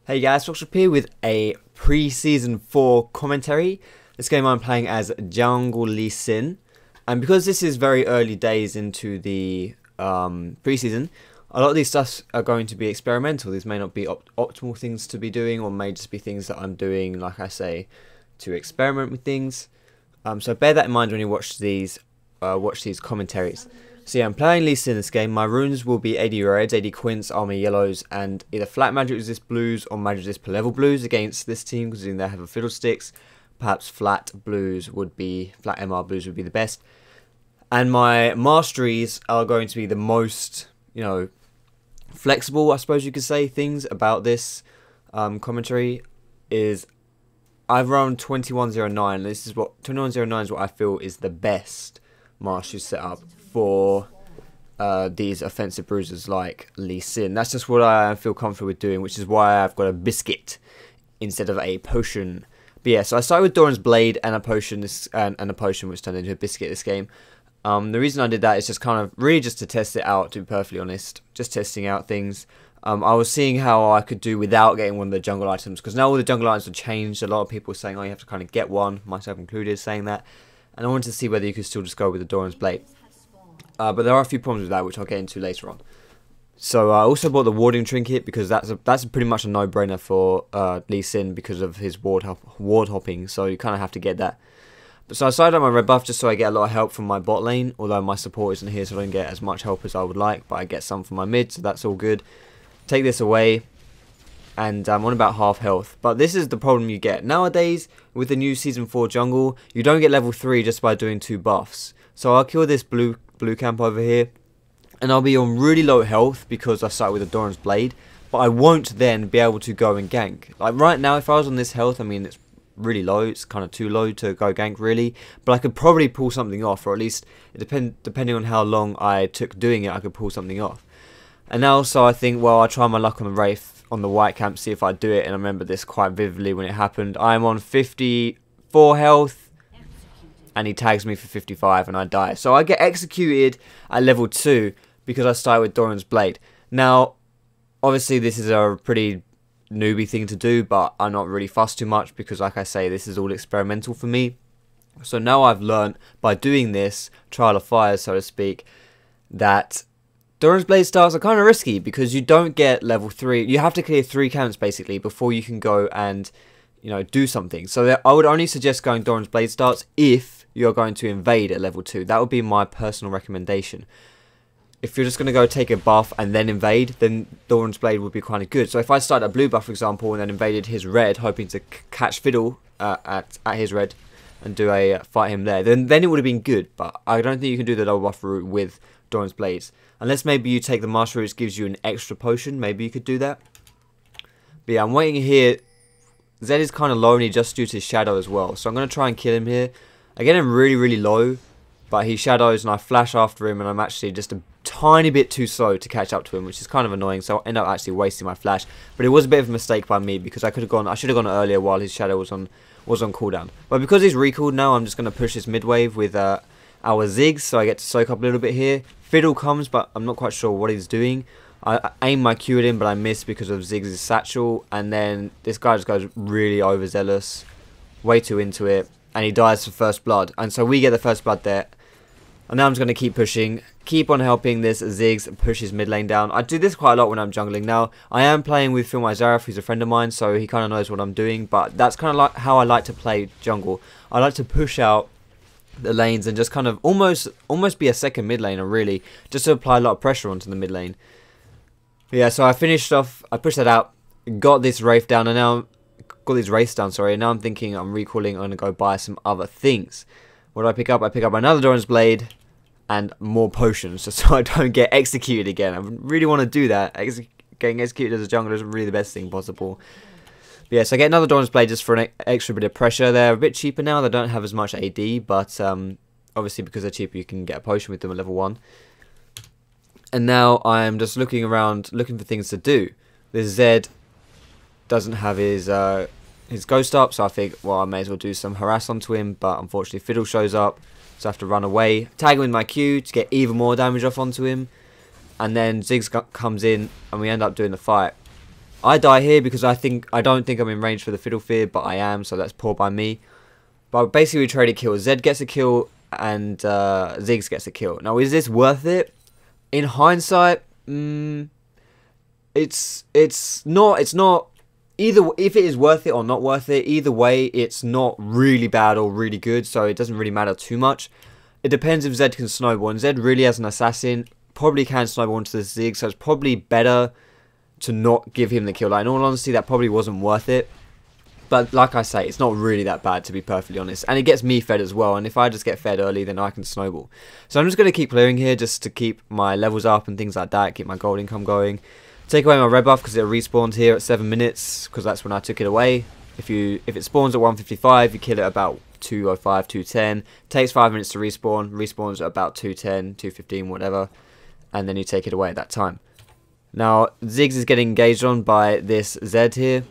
Hey guys, Foxdrop here with a Preseason 4 commentary. This game I'm playing as Jungle Lee Sin. And because this is very early days into the Preseason, a lot of these stuffs are going to be experimental. These may not be optimal things to be doing, or may just be things that I'm doing, like I say, to experiment with things. So bear that in mind when you watch these commentaries. So yeah, I'm playing Lee Sin in this game. My runes will be 80 reds, 80 Quints, Armour yellows, and either flat magic resist blues or magic resist per level blues against this team, because they have a fiddlesticks. Perhaps flat MR blues would be the best. And my masteries are going to be the most, flexible, I suppose you could say. Things about this commentary is I've run 2109. This is what 2109 is what I feel is the best mastery setup for these offensive bruisers like Lee Sin. That's just what I feel comfortable with doing, which is why I've got a biscuit instead of a potion. But yeah, so I started with Doran's Blade and a potion, and a potion which turned into a biscuit this game. The reason I did that is just kind of really just to test it out, to be perfectly honest. Just testing out things. I was seeing how I could do without getting one of the jungle items, because now all the jungle items have changed. A lot of people are saying, oh, you have to kind of get one, myself included, saying that. And I wanted to see whether you could still just go with the Doran's Blade. But there are a few problems with that, which I'll get into later on. So I also bought the warding trinket, because that's pretty much a no-brainer for Lee Sin because of his ward hopping. So you kind of have to get that. So I started on my red buff just so I get a lot of help from my bot lane, although my support isn't here, so I don't get as much help as I would like, but I get some from my mid, so that's all good. Take this away, and I'm on about half health. But this is the problem you get. Nowadays, with the new Season 4 jungle, you don't get level 3 just by doing 2 buffs. So I'll kill this blue camp over here, and I'll be on really low health because I started with a Doran's Blade, but I won't then be able to go and gank. Like right now, if I was on this health, I mean, it's really low, it's kind of too low to go gank really, but I could probably pull something off, or at least depending on how long I took doing it, I could pull something off. And now, so I think, well, I'll try my luck on the Wraith on the white camp, see if I do it. And I remember this quite vividly when it happened. I'm on 54 health, and he tags me for 55, and I die. So I get executed at level 2 because I started with Doran's Blade. Now, obviously this is a pretty newbie thing to do, but I'm not really fussed too much because, like I say, this is all experimental for me. So now I've learned by doing this trial of fire, so to speak, that Doran's Blade starts are kind of risky because you don't get level 3. You have to clear 3 camps basically before you can go and do something. So I would only suggest going Doran's Blade starts if you're going to invade at level 2. That would be my personal recommendation. If you're just going to go take a buff and then invade, then Doran's Blade would be kind of good. So if I started a blue buff, for example, and then invaded his red, hoping to catch Fiddle at his red and do a fight him there, then it would have been good. But I don't think you can do the double buff route with Doran's Blades. Unless maybe you take the master route, which gives you an extra potion. Maybe you could do that. But yeah, I'm waiting here. Zed is kind of low, and he just used his shadow as well. So I'm going to try and kill him here. I get him really, really low, but he shadows, and I flash after him, and I'm actually just a tiny bit too slow to catch up to him, which is kind of annoying. So I end up actually wasting my flash. But it was a bit of a mistake by me because I should have gone earlier while his shadow was on cooldown. But because he's recalled now, I'm just going to push his mid wave with our Ziggs, so I get to soak up a little bit here. Fiddle comes, but I'm not quite sure what he's doing. I aim my Q at him, but I miss because of Ziggs' satchel. And then this guy just goes really overzealous, way too into it, and he dies for first blood. And so we get the first blood there. And now I'm just going to keep pushing, keep on helping this Ziggs push his mid lane down. I do this quite a lot when I'm jungling. Now, I am playing with Phil Zareth, who's a friend of mine, so he kind of knows what I'm doing. But that's kind of like how I like to play jungle. I like to push out the lanes and just kind of almost be a second mid laner, really, just to apply a lot of pressure onto the mid lane. But yeah, so I finished off, I pushed that out, got this Wraith down, and now got these Wraiths down, sorry, and now I'm thinking I'm recalling, I'm going to go buy some other things. What do I pick up? I pick up another Doran's Blade and more potions, just so I don't get executed again. I really want to do that. Getting executed as a jungler is really the best thing possible. But yeah, so I get another Doran's Blade just for an extra bit of pressure. They're a bit cheaper now. They don't have as much AD, but obviously because they're cheaper, you can get a potion with them at level 1. And now I'm just looking around, looking for things to do. This Zed doesn't have his ghost up, so I think, well, I may as well do some harass onto him. But unfortunately, Fiddle shows up, so I have to run away, tag him with my Q to get even more damage off onto him. And then Ziggs comes in, and we end up doing the fight. I die here because I don't think I'm in range for the Fiddle Fear, but I am, so that's poor by me. But basically we traded kills. Zed gets a kill and Ziggs gets a kill. Now is this worth it? In hindsight, it's not either. If it is worth it or not worth it, either way it's not really bad or really good, so it doesn't really matter too much. It depends if Zed can snowball, and Zed really as an assassin probably can snowball into the Ziggs, so it's probably better to not give him the kill. Like, in all honesty, that probably wasn't worth it. But like I say, it's not really that bad, to be perfectly honest. And it gets me fed as well, and if I just get fed early, then I can snowball. So I'm just going to keep clearing here just to keep my levels up and things like that, keep my gold income going. Take away my red buff because it respawns here at 7 minutes, because that's when I took it away. If it spawns at 155, you kill it about 205, 210. Takes 5 minutes to respawn, respawns at about 210, 215, whatever. And then you take it away at that time. Now, Ziggs is getting engaged on by this Zed here.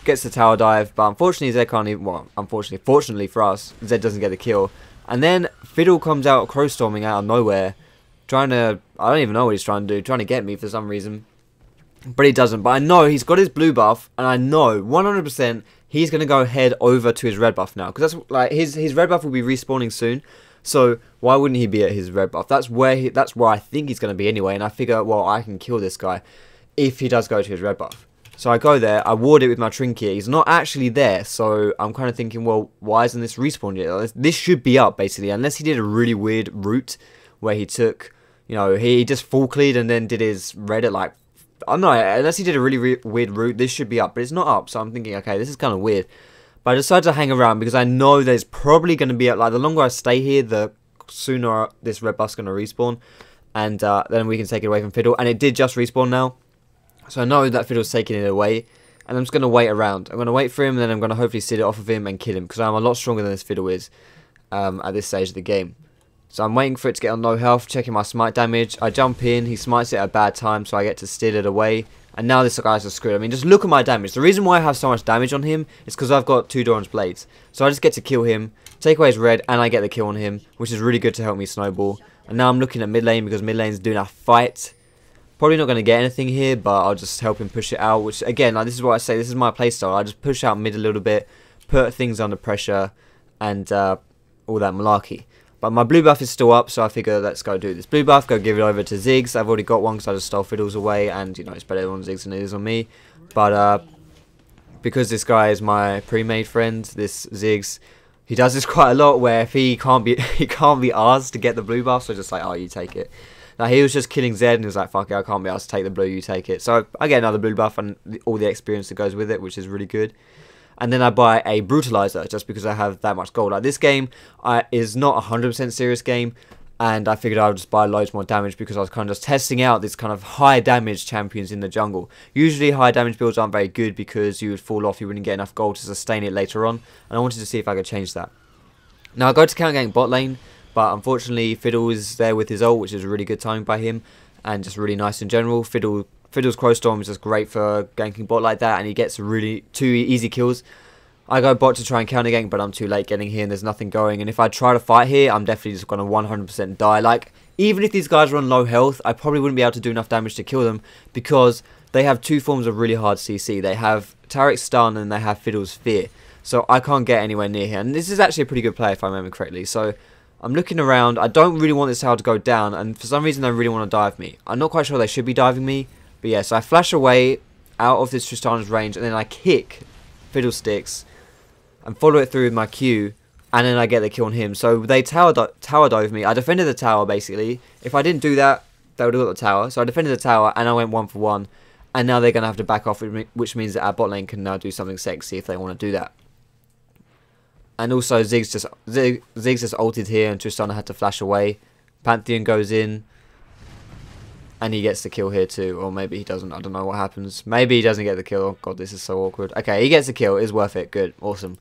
Gets the tower dive, but unfortunately Zed can't even, well, fortunately for us, Zed doesn't get the kill. And then Fiddle comes out crow storming out of nowhere, trying to, I don't even know what he's trying to do, trying to get me for some reason. But he doesn't, but I know he's got his blue buff, and I know 100% he's going to go head over to his red buff now. Because that's, like, his red buff will be respawning soon. So why wouldn't he be at his red buff? That's where I think he's going to be anyway. And I figure, well, I can kill this guy if he does go to his red buff. So I go there, I ward it with my trinket. He's not actually there, so I'm kind of thinking, well, why isn't this respawned yet? This should be up, basically, unless he did a really weird route where he took, you know, he just full cleared and then did his red at, like, I don't know, unless he did a really weird route, this should be up, but it's not up. So I'm thinking, okay, this is kind of weird. But I decided to hang around because I know there's probably going to be, like, the longer I stay here, the sooner this red buff's going to respawn. And then we can take it away from Fiddle. And it did just respawn now. So I know that Fiddle's taking it away. And I'm just going to wait around. I'm going to wait for him, and then I'm going to hopefully sit it off of him and kill him. Because I'm a lot stronger than this Fiddle is at this stage of the game. So I'm waiting for it to get on low health, checking my smite damage. I jump in, he smites it at a bad time, so I get to steal it away. And now this guy's just screwed. I mean, just look at my damage. The reason why I have so much damage on him is because I've got 2 Doran's blades. So I just get to kill him, take away his red, and I get the kill on him, which is really good to help me snowball. And now I'm looking at mid lane because mid lane's doing a fight. Probably not going to get anything here, but I'll just help him push it out. Which, again, like, this is what I say, this is my playstyle. I just push out mid a little bit, put things under pressure, and all that malarkey. But my blue buff is still up, so I figure let's go do this blue buff, go give it over to Ziggs. I've already got one because I just stole Fiddles away, and, you know, it's better on Ziggs than it is on me. But because this guy is my pre-made friend, this Ziggs, he does this quite a lot where if he can't be asked to get the blue buff, so just like, oh, you take it. Now he was just killing Zed and he was like, fuck it, I can't be asked to take the blue, you take it. So I get another blue buff and all the experience that goes with it, which is really good. And then I buy a Brutalizer just because I have that much gold. Like, this game is not a 100% serious game, and I figured I would just buy loads more damage because I was kind of just testing out this kind of high damage champions in the jungle. Usually high damage builds aren't very good because you would fall off, you wouldn't get enough gold to sustain it later on, and I wanted to see if I could change that. Now I go to counter gank bot lane, but unfortunately Fiddle is there with his ult, which is really good timing by him, and just really nice in general. Fiddle's Crow Storm is just great for ganking bot like that, and he gets really 2 easy kills. I go bot to try and counter gank, but I'm too late getting here and there's nothing going. And if I try to fight here, I'm definitely just going to 100% die. Like, even if these guys are on low health, I probably wouldn't be able to do enough damage to kill them because they have 2 forms of really hard CC. They have Tarek's Stun and they have Fiddle's Fear. So I can't get anywhere near here. And this is actually a pretty good play if I remember correctly. So I'm looking around. I don't really want this tower to go down, and for some reason they really want to dive me. I'm not quite sure they should be diving me. But yeah, so I flash away out of this Tristana's range, and then I kick Fiddlesticks and follow it through with my Q, and then I get the kill on him. So they tower dove me. I defended the tower, basically. If I didn't do that, they would have got the tower. So I defended the tower, and I went 1 for 1. And now they're going to have to back off, which means that our bot lane can now do something sexy if they want to do that. And also, Ziggs just ulted here, and Tristana had to flash away. Pantheon goes in. And he gets the kill here too, or maybe he doesn't, I don't know what happens. Maybe he doesn't get the kill. Oh god, this is so awkward. Okay, he gets the kill, it's worth it, good, awesome.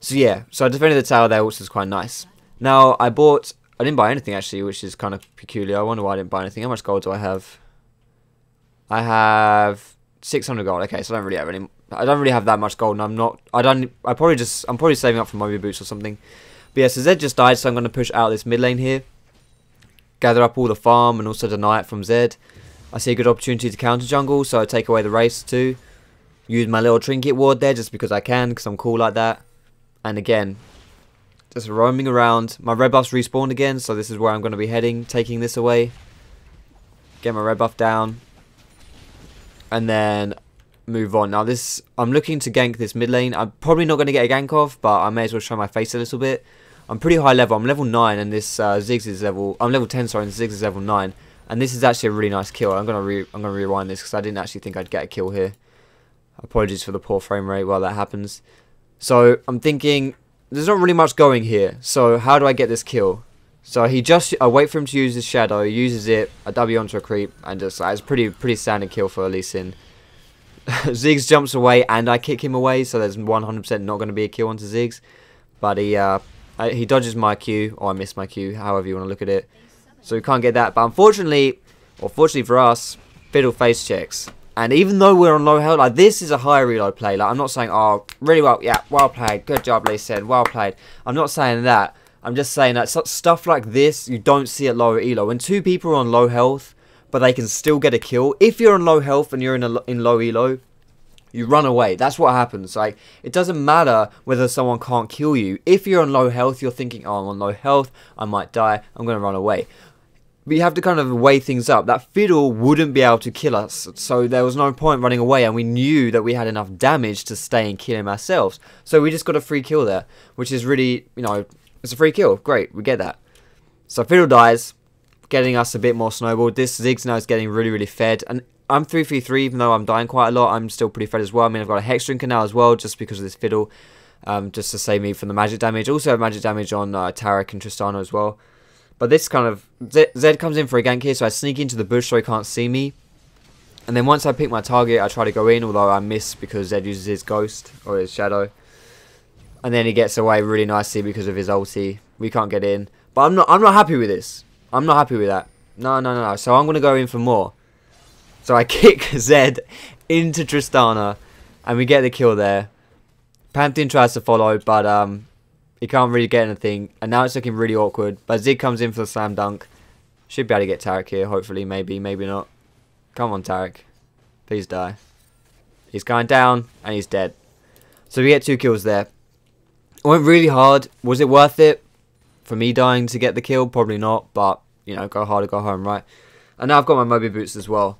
So yeah, so I defended the tower there, which is quite nice. Now, I didn't buy anything actually, which is kind of peculiar. I wonder why I didn't buy anything. How much gold do I have? I have 600 gold, okay, so I don't really have that much gold, and I'm probably saving up for Moby Boots or something. But yeah, so Zed just died, so I'm going to push out this mid lane here. Gather up all the farm and also deny it from Zed. I see a good opportunity to counter jungle, so I take away the race too. Use my little trinket ward there just because I can, because I'm cool like that. And again, just roaming around. My red buff's respawned again, so this is where I'm going to be heading, taking this away. Get my red buff down. And then move on. Now this, I'm looking to gank this mid lane. I'm probably not going to get a gank off, but I may as well show my face a little bit. I'm pretty high level. I'm level 9 and this Ziggs is level... I'm level 10, sorry, and Ziggs is level 9. And this is actually a really nice kill. I'm gonna rewind this because I didn't actually think I'd get a kill here. Apologies for the poor frame rate while that happens. So I'm thinking there's not really much going here. So how do I get this kill? So I wait for him to use his shadow, he uses it, I W onto a creep, and just it's pretty standard kill for Lee Sin. Ziggs jumps away and I kick him away, so there's 100% not going to be a kill onto Ziggs. But he dodges my Q, or I miss my Q, however you want to look at it. So we can't get that. But unfortunately, or fortunately for us, Fiddle face checks. And even though we're on low health, like this is a high reload play. Like I'm not saying, oh, really well, yeah, well played, good job, Lee Sin, well played. I'm not saying that. I'm just saying that stuff like this, you don't see at lower elo. When two people are on low health, but they can still get a kill. If you're on low health and you're in low elo, you run away. That's what happens. Like, it doesn't matter whether someone can't kill you. If you're on low health, you're thinking, oh, I'm on low health, I might die, I'm going to run away. But you have to kind of weigh things up. That Fiddle wouldn't be able to kill us, so there was no point running away, and we knew that we had enough damage to stay and kill him ourselves. So we just got a free kill there, which is really, you know, it's a free kill. Great, we get that. So Fiddle dies, getting us a bit more snowballed. This Ziggs now is getting really, really fed. And I'm 3-3-3, even though I'm dying quite a lot. I'm still pretty fed as well. I mean, I've got a Hex Drinker now as well, just because of this Fiddle. Just to save me from the magic damage. Also have magic damage on Taric and Tristana as well. But this kind of... Zed comes in for a gank here, so I sneak into the bush so he can't see me. And then once I pick my target, I try to go in, although I miss because Zed uses his ghost, or his shadow. And then he gets away really nicely because of his ulti. We can't get in. But I'm not happy with this. I'm not happy with that. No. So I'm going to go in for more. So I kick Zed into Tristana. And we get the kill there. Pantheon tries to follow, but he can't really get anything. And now it's looking really awkward. But Zig comes in for the slam dunk. Should be able to get Taric here, hopefully. Maybe not. Come on, Taric. Please die. He's going down, and he's dead. So we get 2 kills there. It went really hard. Was it worth it for me dying to get the kill? Probably not, but, you know, go hard or go home, right? And now I've got my Moby Boots as well.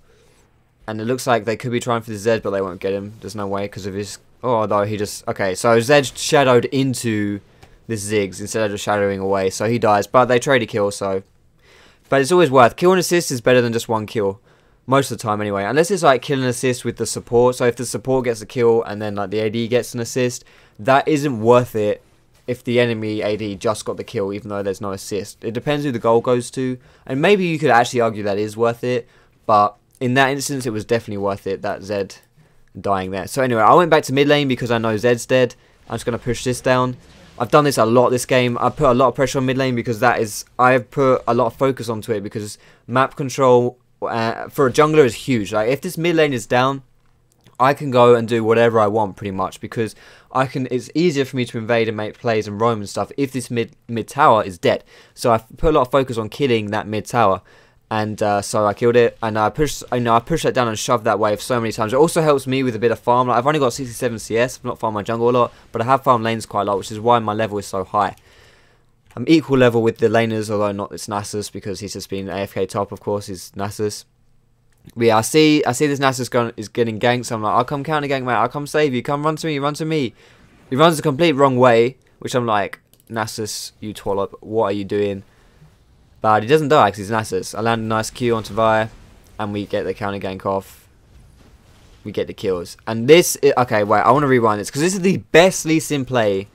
And it looks like they could be trying for the Zed, but they won't get him. There's no way because of his... Oh, although he just... Okay, so Zed shadowed into this Ziggs instead of just shadowing away, so he dies. But they trade a kill, so... But it's always worth... Kill and assist is better than just 1 kill. Most of the time, anyway. Unless it's like kill and assist with the support. So if the support gets a kill and then like the AD gets an assist, that isn't worth it if the enemy AD just got the kill, even though there's no assist. It depends who the goal goes to. And maybe you could actually argue that is worth it. But in that instance, it was definitely worth it, that Zed dying there. So anyway, I went back to mid lane because I know Zed's dead. I'm just going to push this down. I've done this a lot this game. I put a lot of pressure on mid lane because that is... I've put a lot of focus onto it because map control... for a jungler is huge. Like if this mid lane is down, I can go and do whatever I want pretty much because I can. It's easier for me to invade and make plays and roam and stuff if this mid tower is dead. So I put a lot of focus on killing that mid tower, and so I killed it. And I pushed that down and shoved that wave so many times. It also helps me with a bit of farm. Like I've only got 67 CS. I've not farmed my jungle a lot, but I have farmed lanes quite a lot, which is why my level is so high. I'm equal level with the laners, although not it's Nasus because he's just been AFK top, of course, he's Nasus. But yeah, I see this Nasus is getting ganked, so I'm like, I'll come counter gank, mate, I'll come save you, come run to me, run to me. He runs the complete wrong way, which I'm like, Nasus, you twallop, what are you doing? But he doesn't die because he's Nasus. I land a nice Q onto Vi, and we get the counter gank off. We get the kills. And this, okay, wait, I want to rewind this, because this is the best Lee Sin play.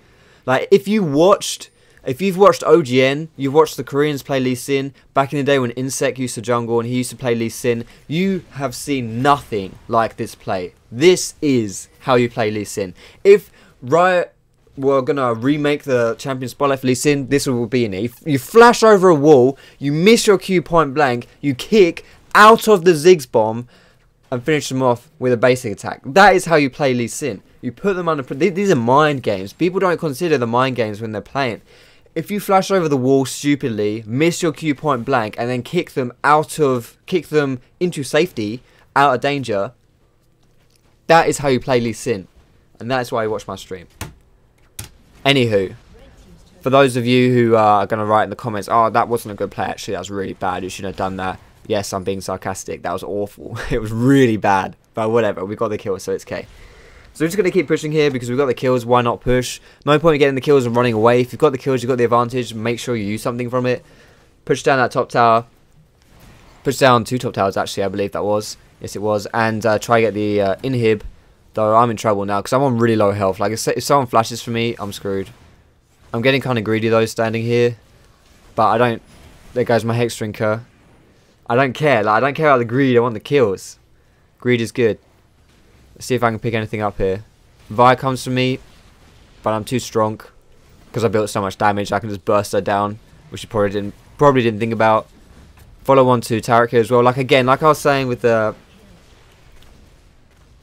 Like, if you've watched OGN, you've watched the Koreans play Lee Sin, back in the day when Insect used to jungle and he used to play Lee Sin, you have seen nothing like this play. This is how you play Lee Sin. If Riot were going to remake the champion spotlight for Lee Sin, this will be in it. You flash over a wall, you miss your Q point blank, you kick out of the Ziggs bomb and finish them off with a basic attack. That is how you play Lee Sin. You put them under... These are mind games. People don't consider the mind games when they're playing. if you flash over the wall stupidly, miss your Q point blank, and then kick them into safety, out of danger, that is how you play Lee Sin. And that is why you watch my stream. Anywho, for those of you who are going to write in the comments, oh, that wasn't a good play, actually, that was really bad, you shouldn't have done that. Yes, I'm being sarcastic, that was awful. It was really bad, but whatever, we got the kill, so it's okay. So we're just going to keep pushing here because we've got the kills, why not push? No point in getting the kills and running away. If you've got the kills, you've got the advantage, make sure you use something from it. Push down that top tower. Push down 2 top towers, actually, I believe that was. Yes, it was. And try to get the inhib. Though I'm in trouble now because I'm on really low health. Like, if someone flashes for me, I'm screwed. I'm getting kind of greedy, though, standing here. But I don't... There goes my Hex Drinker. I don't care. Like, I don't care about the greed. I want the kills. Greed is good. Let's see if I can pick anything up here. Vi comes to me, but I'm too strong because I built so much damage. I can just burst her down, which you probably didn't think about. Follow on to Tarek here as well. Like, again, like I was saying with the...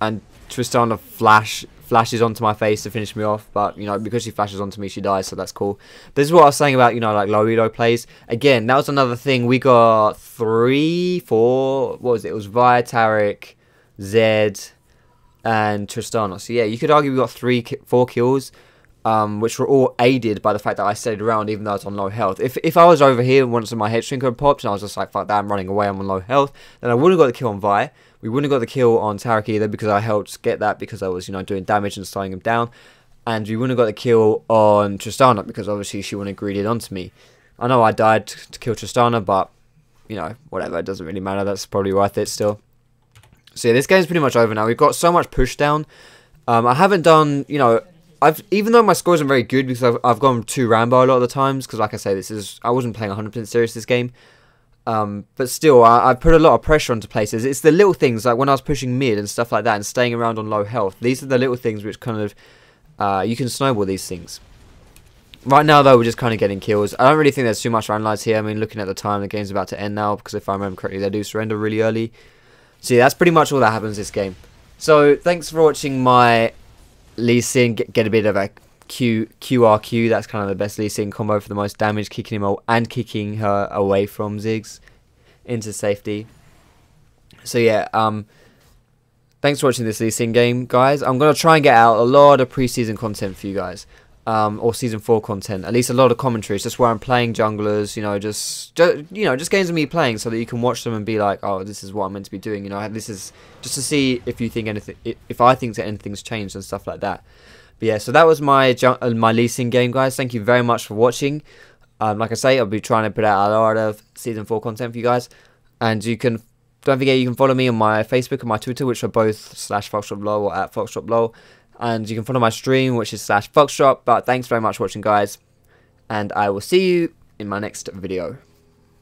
And Tristana flashes onto my face to finish me off, but you know, because she flashes onto me, she dies, so that's cool. This is what I was saying about, you know, like low elo plays. Again, that was another thing. We got 3, 4, what was it? It was Vi, Tarek, Zed, and Tristana. So yeah, you could argue we got 4 kills, which were all aided by the fact that I stayed around even though I was on low health. If I was over here and once my head shrinker had popped and I was just like, fuck that, I'm running away, I'm on low health, then I wouldn't have got the kill on Vi. We wouldn't have got the kill on Tarek either because I helped get that because I was, you know, doing damage and slowing him down. And we wouldn't have got the kill on Tristana because obviously she wouldn't have greeded onto me. I know I died to kill Tristana, but, you know, whatever, it doesn't really matter. That's probably worth it still. So yeah, this game's pretty much over now. We've got so much push down. I haven't done, you know, even though my score isn't very good because I've gone too Rambo a lot of the times because, like I say, I wasn't playing 100% serious this game. But still, I put a lot of pressure onto places. It's the little things, like when I was pushing mid and stuff like that and staying around on low health. These are the little things which kind of, you can snowball these things. Right now, though, we're just kind of getting kills. I don't really think there's too much analyze here. I mean, looking at the time, the game's about to end now because if I remember correctly, they do surrender really early. So yeah, that's pretty much all that happens this game. So, thanks for watching my Lee Sin get a bit of a QRQ. That's kind of the best Lee Sin combo for the most damage, kicking him and kicking her away from Ziggs into safety. So yeah, thanks for watching this Lee Sin game, guys. I'm gonna try and get out a lot of preseason content for you guys, or season 4 content. At least a lot of commentaries, just where I'm playing junglers. You know, just games of me playing, so that you can watch them and be like, oh, this is what I'm meant to be doing. You know, this is just to see if you think anything, if I think that anything's changed and stuff like that. But yeah, so that was my Lee Sin game, guys. Thank you very much for watching. Like I say, I'll be trying to put out a lot of Season 4 content for you guys. And don't forget, you can follow me on my Facebook and my Twitter, which are both /FoxdropLol or @FoxdropLol. And you can follow my stream, which is /Foxdrop. But thanks very much for watching, guys. And I will see you in my next video.